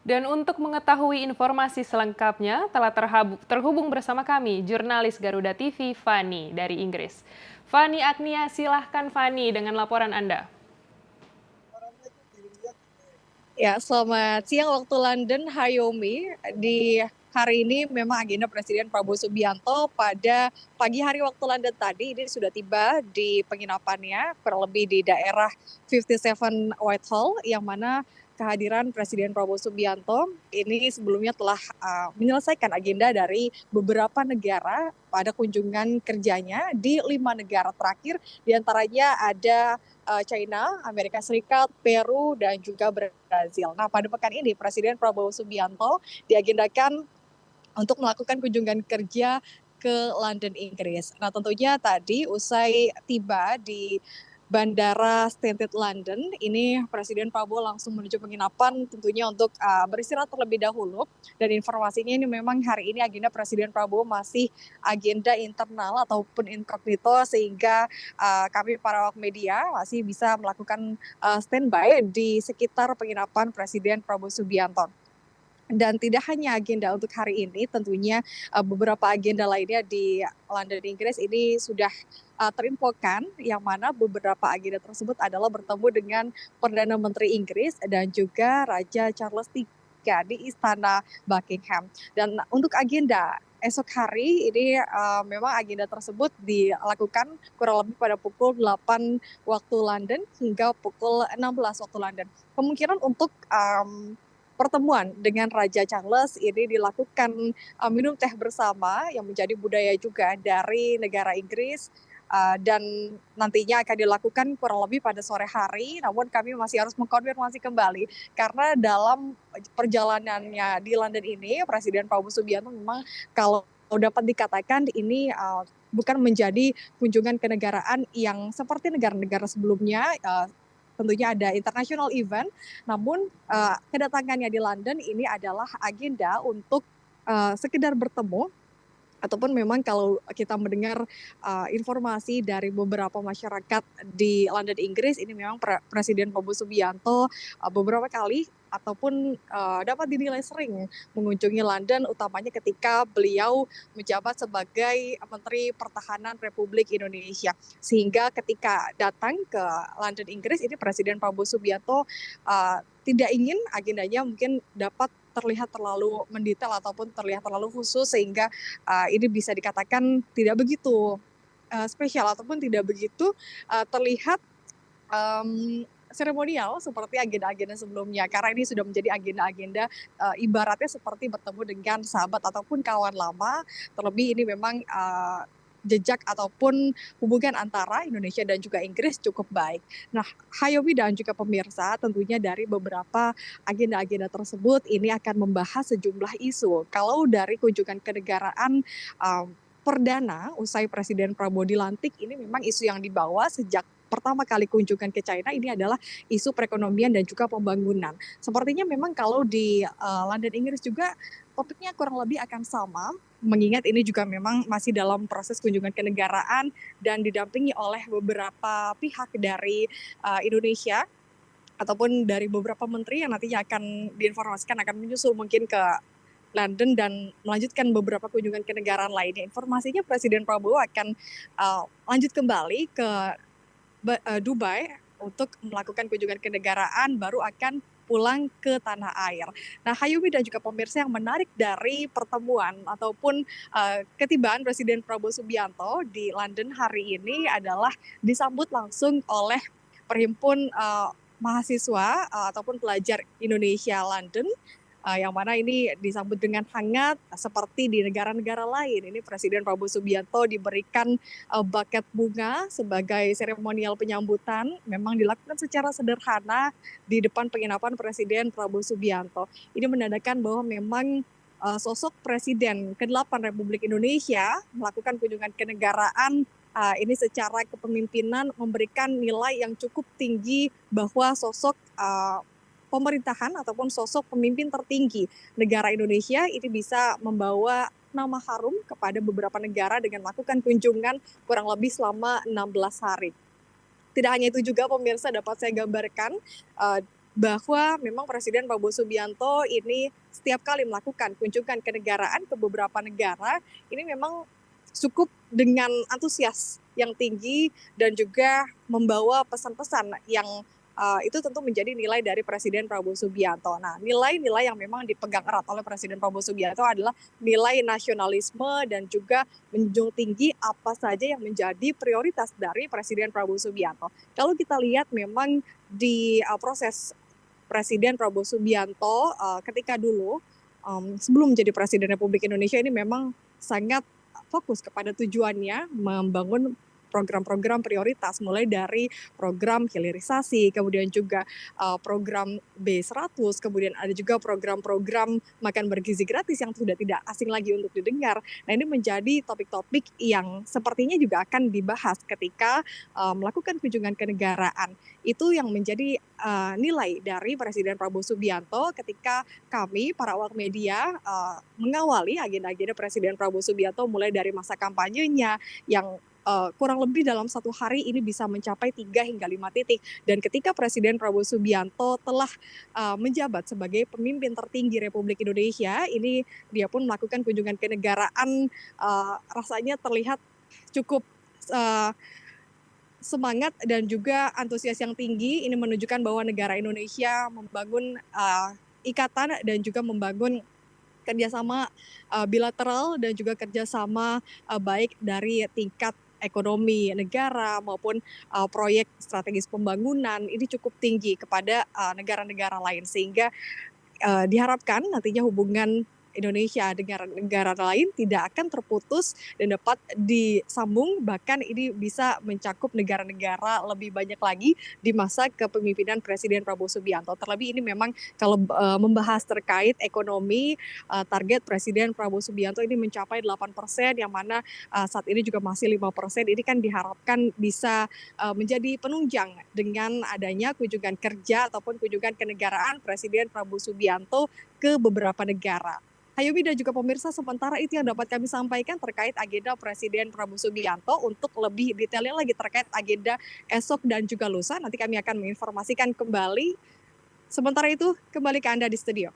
Dan untuk mengetahui informasi selengkapnya, telah terhubung bersama kami, jurnalis Garuda TV, Fani, dari Inggris. Fani Agnia, silahkan Fani dengan laporan Anda. Ya, selamat siang waktu London, Hayomi. Di hari ini memang agenda Presiden Prabowo Subianto pada pagi hari waktu London tadi ini sudah tiba di penginapannya, kurang lebih di daerah 57 Whitehall, yang mana kehadiran Presiden Prabowo Subianto ini sebelumnya telah menyelesaikan agenda dari beberapa negara pada kunjungan kerjanya di 5 negara terakhir, diantaranya ada China, Amerika Serikat, Peru, dan juga Brazil. Nah, pada pekan ini Presiden Prabowo Subianto diagendakan untuk melakukan kunjungan kerja ke London, Inggris. Nah, tentunya tadi usai tiba di Bandara Stansted London, ini Presiden Prabowo langsung menuju penginapan tentunya untuk beristirahat terlebih dahulu. Dan informasinya ini memang hari ini agenda Presiden Prabowo masih agenda internal ataupun incognito, sehingga kami para awak media masih bisa melakukan standby di sekitar penginapan Presiden Prabowo Subianto. Dan tidak hanya agenda untuk hari ini, tentunya beberapa agenda lainnya di London, Inggris ini sudah terinfokan, yang mana beberapa agenda tersebut adalah bertemu dengan Perdana Menteri Inggris dan juga Raja Charles III di Istana Buckingham. Dan untuk agenda esok hari ini memang agenda tersebut dilakukan kurang lebih pada pukul 8 waktu London hingga pukul 16 waktu London. Kemungkinan untuk pertemuan dengan Raja Charles ini dilakukan minum teh bersama yang menjadi budaya juga dari negara Inggris, dan nantinya akan dilakukan kurang lebih pada sore hari. Namun kami masih harus mengkonfirmasi kembali karena dalam perjalanannya di London ini Presiden Prabowo Subianto memang kalau dapat dikatakan ini bukan menjadi kunjungan kenegaraan yang seperti negara-negara sebelumnya. Tentunya ada international event, namun kedatangannya di London ini adalah agenda untuk sekedar bertemu, ataupun memang kalau kita mendengar informasi dari beberapa masyarakat di London, Inggris, ini memang Presiden Prabowo Subianto beberapa kali ataupun dapat dinilai sering mengunjungi London, utamanya ketika beliau menjabat sebagai Menteri Pertahanan Republik Indonesia. Sehingga ketika datang ke London, Inggris, ini Presiden Prabowo Subianto tidak ingin agendanya mungkin dapat terlihat terlalu mendetail ataupun terlihat terlalu khusus, sehingga ini bisa dikatakan tidak begitu spesial ataupun tidak begitu terlihat seremonial seperti agenda-agenda sebelumnya, karena ini sudah menjadi agenda-agenda ibaratnya seperti bertemu dengan sahabat ataupun kawan lama. Terlebih ini memang jejak ataupun hubungan antara Indonesia dan juga Inggris cukup baik. Nah, Hayomi dan juga pemirsa, tentunya dari beberapa agenda-agenda tersebut ini akan membahas sejumlah isu. Kalau dari kunjungan kenegaraan perdana usai Presiden Prabowo dilantik, ini memang isu yang dibawa sejak pertama kali kunjungan ke China ini adalah isu perekonomian dan juga pembangunan. Sepertinya memang kalau di London, Inggris juga topiknya kurang lebih akan sama, mengingat ini juga memang masih dalam proses kunjungan kenegaraan dan didampingi oleh beberapa pihak dari Indonesia ataupun dari beberapa menteri yang nantinya akan diinformasikan akan menyusul mungkin ke London dan melanjutkan beberapa kunjungan kenegaraan lainnya. Informasinya Presiden Prabowo akan lanjut kembali ke Dubai untuk melakukan kunjungan kenegaraan, baru akan pulang ke tanah air. Nah, Hayumi dan juga pemirsa, yang menarik dari pertemuan ataupun ketibaan Presiden Prabowo Subianto di London hari ini adalah disambut langsung oleh Perhimpun mahasiswa ataupun pelajar Indonesia London, yang mana ini disambut dengan hangat seperti di negara-negara lain. Ini Presiden Prabowo Subianto diberikan buket bunga sebagai seremonial penyambutan, memang dilakukan secara sederhana di depan penginapan Presiden Prabowo Subianto. Ini menandakan bahwa memang sosok Presiden ke-8 Republik Indonesia melakukan kunjungan kenegaraan ini secara kepemimpinan memberikan nilai yang cukup tinggi bahwa sosok pemerintahan ataupun sosok pemimpin tertinggi negara Indonesia ini bisa membawa nama harum kepada beberapa negara dengan melakukan kunjungan kurang lebih selama 16 hari. Tidak hanya itu juga pemirsa, dapat saya gambarkan bahwa memang Presiden Prabowo Subianto ini setiap kali melakukan kunjungan kenegaraan ke beberapa negara, ini memang cukup dengan antusias yang tinggi dan juga membawa pesan-pesan yang itu tentu menjadi nilai dari Presiden Prabowo Subianto. Nah, nilai-nilai yang memang dipegang erat oleh Presiden Prabowo Subianto adalah nilai nasionalisme dan juga menjunjung tinggi apa saja yang menjadi prioritas dari Presiden Prabowo Subianto. Kalau kita lihat memang di proses Presiden Prabowo Subianto ketika dulu sebelum menjadi Presiden Republik Indonesia ini memang sangat fokus kepada tujuannya membangun program-program prioritas mulai dari program hilirisasi, kemudian juga program B100, kemudian ada juga program-program makan bergizi gratis yang sudah tidak asing lagi untuk didengar. Nah, ini menjadi topik-topik yang sepertinya juga akan dibahas ketika melakukan kunjungan kenegaraan. Itu yang menjadi nilai dari Presiden Prabowo Subianto ketika kami para awak media mengawali agenda-agenda Presiden Prabowo Subianto mulai dari masa kampanyenya yang kurang lebih dalam satu hari ini bisa mencapai 3 hingga 5 titik. Dan ketika Presiden Prabowo Subianto telah menjabat sebagai pemimpin tertinggi Republik Indonesia, ini dia pun melakukan kunjungan kenegaraan rasanya terlihat cukup semangat dan juga antusias yang tinggi. Ini menunjukkan bahwa negara Indonesia membangun ikatan dan juga membangun kerjasama bilateral dan juga kerjasama baik dari tingkat ekonomi negara maupun proyek strategis pembangunan ini cukup tinggi kepada negara-negara lain, sehingga diharapkan nantinya hubungan Indonesia dengan negara lain tidak akan terputus dan dapat disambung, bahkan ini bisa mencakup negara-negara lebih banyak lagi di masa kepemimpinan Presiden Prabowo Subianto. Terlebih ini memang kalau membahas terkait ekonomi, target Presiden Prabowo Subianto ini mencapai 8%, yang mana saat ini juga masih 5%. Ini kan diharapkan bisa menjadi penunjang dengan adanya kunjungan kerja ataupun kunjungan kenegaraan Presiden Prabowo Subianto ke beberapa negara. Hayumi dan juga pemirsa, sementara itu yang dapat kami sampaikan terkait agenda Presiden Prabowo Subianto. Untuk lebih detailnya lagi terkait agenda esok dan juga lusa, nanti kami akan menginformasikan kembali. Sementara itu, kembali ke Anda di studio.